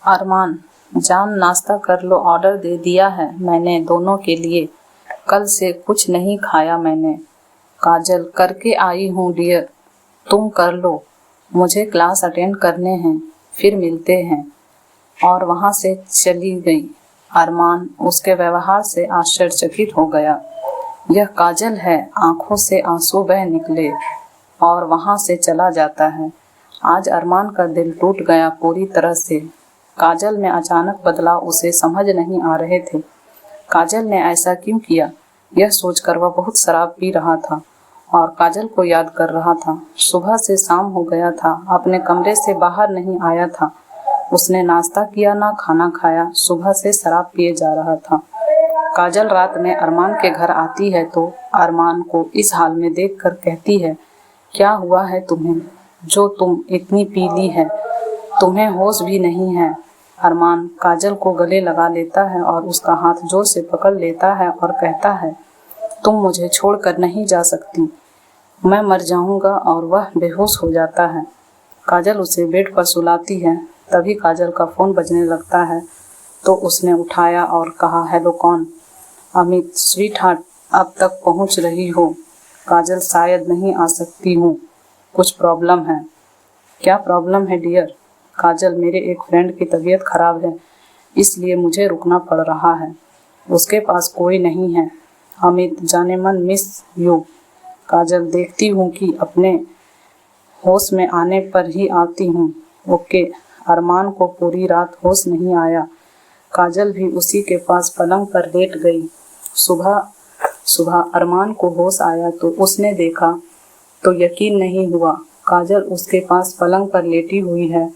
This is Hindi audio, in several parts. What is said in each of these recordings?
अरमान, जान नाश्ता कर लो, ऑर्डर दे दिया है मैंने दोनों के लिए। कल से कुछ नहीं खाया मैंने। काजल, करके आई हूँ डियर, तुम कर लो, मुझे क्लास अटेंड करने हैं, फिर मिलते हैं। और वहाँ से चली गई। अरमान उसके व्यवहार से आश्चर्यचकित हो गया। यह काजल है। आंखों से आंसू बह निकले और वहाँ से चला जाता है। आज अरमान का दिल टूट गया पूरी तरह से। काजल में अचानक बदलाव उसे समझ नहीं आ रहे थे। काजल ने ऐसा क्यों किया, यह सोचकर वह बहुत शराब पी रहा था और काजल को याद कर रहा था। सुबह से शाम हो गया था, अपने कमरे से बाहर नहीं आया था। उसने नाश्ता किया ना खाना खाया, सुबह से शराब पिए जा रहा था। काजल रात में अरमान के घर आती है तो अरमान को इस हाल में देखकर कहती है, क्या हुआ है तुम्हें जो तुम इतनी पी ली है, तुम्हें होश भी नहीं है। अरमान काजल को गले लगा लेता है और उसका हाथ जोर से पकड़ लेता है और कहता है, तुम मुझे छोड़कर नहीं जा सकती, मैं मर जाऊंगा। और वह बेहोश हो जाता है। काजल उसे बेड पर सुलाती है। तभी काजल का फोन बजने लगता है तो उसने उठाया और कहा, हेलो कौन? अमित, स्वीट हार्ट, अब तक पहुंच रही हो? काजल, शायद नहीं आ सकती हूँ, कुछ प्रॉब्लम है। क्या प्रॉब्लम है डियर? काजल, मेरे एक फ्रेंड की तबीयत खराब है, इसलिए मुझे रुकना पड़ रहा है। उसके पास कोई नहीं है। अमित, जाने मन मिस यू। काजल, देखती हूँ कि अपने होश में आने पर ही आती हूँ। ओके। अरमान को पूरी रात होश नहीं आया। काजल भी उसी के पास पलंग पर लेट गई। सुबह सुबह अरमान को होश आया तो उसने देखा तो यकीन नहीं हुआ। काजल उसके पास पलंग पर लेटी हुई है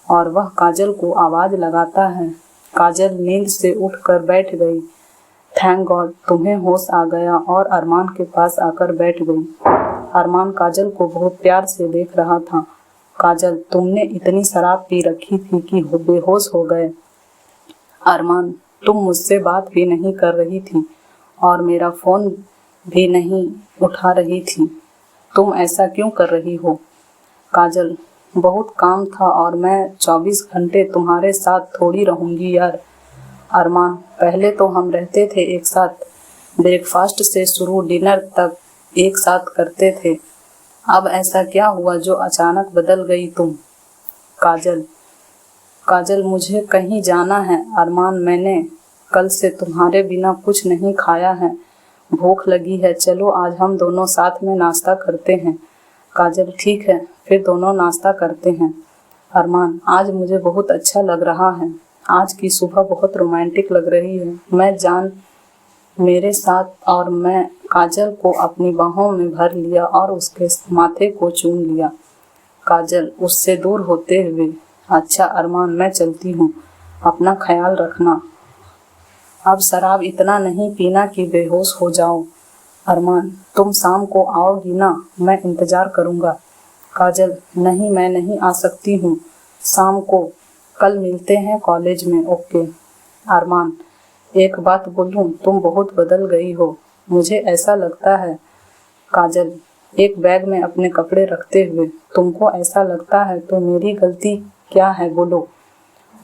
और वह काजल को आवाज लगाता है। काजल नींद से उठकर बैठ गई। थैंक गॉड, तुम्हें होश आ गया, और अरमान के पास आकर बैठ गई। अरमान काजल को बहुत प्यार से देख रहा था। काजल, तुमने इतनी शराब पी रखी थी कि बेहोश हो गए। अरमान, तुम मुझसे बात भी नहीं कर रही थी और मेरा फोन भी नहीं उठा रही थी। तुम ऐसा क्यों कर रही हो? काजल, बहुत काम था और मैं 24 घंटे तुम्हारे साथ थोड़ी रहूंगी यार। अरमान, पहले तो हम रहते थे एक साथ, ब्रेकफास्ट से शुरू डिनर तक एक साथ करते थे। अब ऐसा क्या हुआ जो अचानक बदल गई तुम? काजल, मुझे कहीं जाना है। अरमान, मैंने कल से तुम्हारे बिना कुछ नहीं खाया है, भूख लगी है, चलो आज हम दोनों साथ में नाश्ता करते हैं। काजल, ठीक है, फिर दोनों नाश्ता करते हैं। अरमान, आज मुझे बहुत अच्छा लग रहा है, आज की सुबह बहुत रोमांटिक लग रही है। मैं जान मेरे साथ, और मैं काजल को अपनी बाहों में भर लिया और उसके माथे को चूम लिया। काजल उससे दूर होते हुए, अच्छा अरमान, मैं चलती हूँ, अपना ख्याल रखना। अब शराब इतना नहीं पीना कि बेहोश हो जाओ। अरमान, तुम शाम को आओगी ना? मैं इंतजार करूँगा। काजल, नहीं, मैं नहीं आ सकती हूँ शाम को, कल मिलते हैं कॉलेज में। ओके। अरमान, एक बात बोलूं, तुम बहुत बदल गई हो, मुझे ऐसा लगता है। काजल एक बैग में अपने कपड़े रखते हुए, तुमको ऐसा लगता है तो मेरी गलती क्या है बोलो?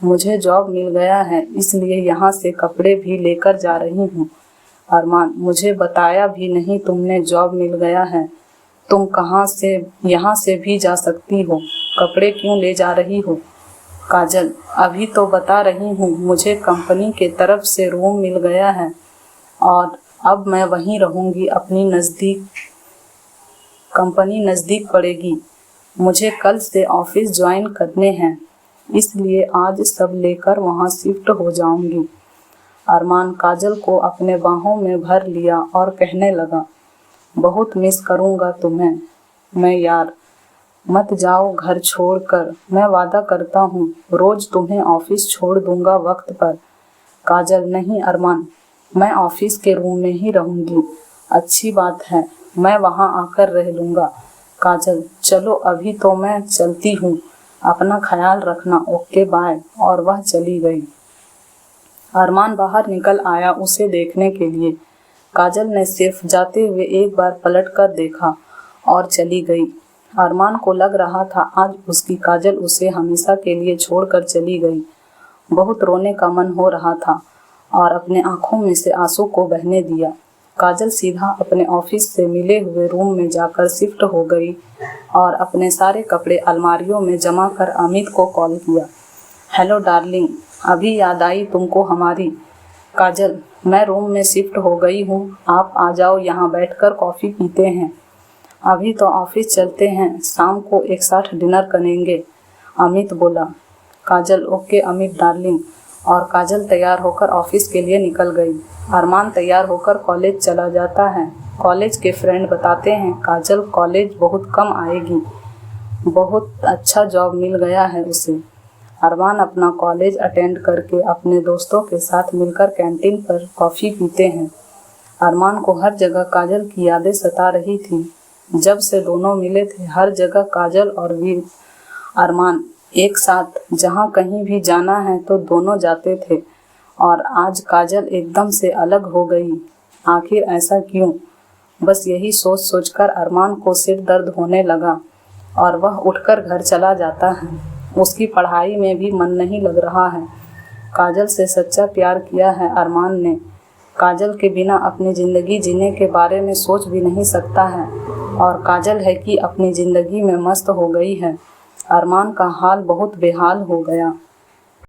मुझे जॉब मिल गया है, इसलिए यहाँ से कपड़े भी लेकर जा रही हूँ। अरमान, मुझे बताया भी नहीं तुमने जॉब मिल गया है, तुम कहाँ से यहाँ से भी जा सकती हो, कपड़े क्यों ले जा रही हो? काजल, अभी तो बता रही हूँ, मुझे कंपनी के तरफ से रूम मिल गया है और अब मैं वहीं रहूँगी, कंपनी नज़दीक पड़ेगी, मुझे कल से ऑफिस ज्वाइन करने हैं, इसलिए आज सब लेकर वहाँ शिफ्ट हो जाऊँगी। अरमान काजल को अपने बाहों में भर लिया और कहने लगा, बहुत मिस करूँगा तुम्हें मैं यार, मत जाओ घर छोड़कर, मैं वादा करता हूँ रोज तुम्हें ऑफिस छोड़ दूंगा वक्त पर। काजल, नहीं अरमान, मैं ऑफिस के रूम में ही रहूंगी। अच्छी बात है, मैं वहाँ आकर रह लूँगा। काजल, चलो अभी तो मैं चलती हूँ, अपना ख्याल रखना। Okay bye. और वह चली गई। अरमान बाहर निकल आया उसे देखने के लिए। काजल ने सिर्फ जाते हुए एक बार पलट कर देखा और चली गई। अरमान को लग रहा था आज उसकी काजल उसे हमेशा के लिए छोड़कर चली गई बहुत रोने का मन हो रहा था और अपने आंखों में से आंसू को बहने दिया। काजल सीधा अपने ऑफिस से मिले हुए रूम में जाकर शिफ्ट हो गई और अपने सारे कपड़े अलमारियों में जमा कर अमित को कॉल किया। हेलो डार्लिंग, अभी याद आई तुमको हमारी। काजल, मैं रूम में शिफ्ट हो गई हूँ, आप आ जाओ, यहाँ बैठकर कॉफ़ी पीते हैं। अभी तो ऑफिस चलते हैं, शाम को एक साथ डिनर करेंगे, अमित बोला। काजल, ओके अमित डार्लिंग, और काजल तैयार होकर ऑफिस के लिए निकल गई। अरमान तैयार होकर कॉलेज चला जाता है। कॉलेज के फ्रेंड बताते हैं काजल कॉलेज बहुत कम आएगी, बहुत अच्छा जॉब मिल गया है उसे। अरमान अपना कॉलेज अटेंड करके अपने दोस्तों के साथ मिलकर कैंटीन पर कॉफ़ी पीते हैं। अरमान को हर जगह काजल की यादें सता रही थी। जब से दोनों मिले थे हर जगह काजल और वीर अरमान एक साथ, जहाँ कहीं भी जाना है तो दोनों जाते थे, और आज काजल एकदम से अलग हो गई। आखिर ऐसा क्यों? बस यही सोच सोचकर अरमान को सिर दर्द होने लगा और वह उठकर घर चला जाता है। उसकी पढ़ाई में भी मन नहीं लग रहा है। काजल से सच्चा प्यार किया है अरमान ने। काजल के बिना अपनी ज़िंदगी जीने के बारे में सोच भी नहीं सकता है, और काजल है कि अपनी ज़िंदगी में मस्त हो गई है। अरमान का हाल बहुत बेहाल हो गया।